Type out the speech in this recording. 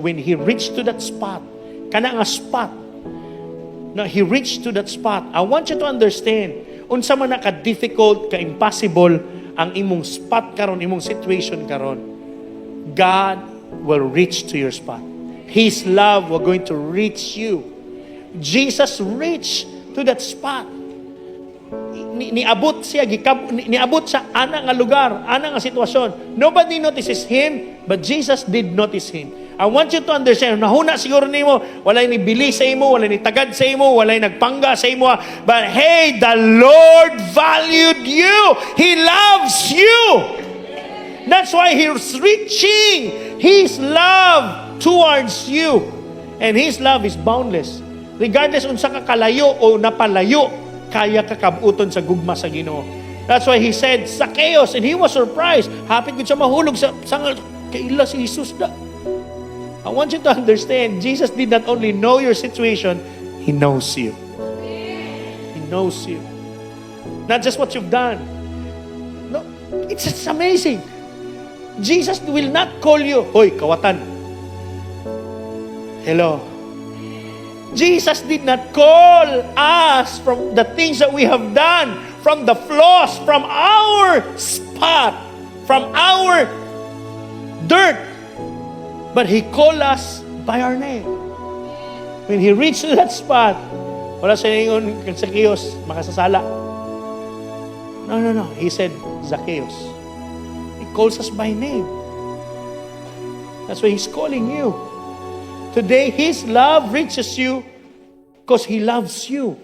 When he reached to that spot, kana nga spot, no, he reached to that spot. I want you to understand, unsa man ka-difficult, ka-impossible, ang imong spot karon, imong situation karon, God will reach to your spot. His love will going to reach you. Jesus reached to that spot. Niabot siya, niabot sa ana nga lugar, ana nga sitwasyon. Nobody notices him, but Jesus did notice him. I want you to understand, nahuna siguro nimo, walay ni bili sa imo, walay ni tagad sa imo, walay nagpangga sa imo, but hey, the Lord valued you. He loves you. That's why He's reaching His love towards you. And His love is boundless. Regardless unsa ka kalayo o napalayo, kaya kakabuton sa gugma sa Ginoo. That's why He said, Zacchaeus, and he was surprised. Hapit gud siya mahulog sa sangal, kaila si Jesus da. I want you to understand, Jesus did not only know your situation, He knows you. He knows you. Not just what you've done. No, it's amazing. Jesus will not call you, hoy, kawatan. Hello. Jesus did not call us from the things that we have done, from the flaws, from our spot, from our dirt. But He called us by our name. When He reached to that spot, wala sa ingon kang Zacchaeus, makasasala. No. He said, Zacchaeus. He calls us by name. That's why He's calling you. Today, His love reaches you because He loves you.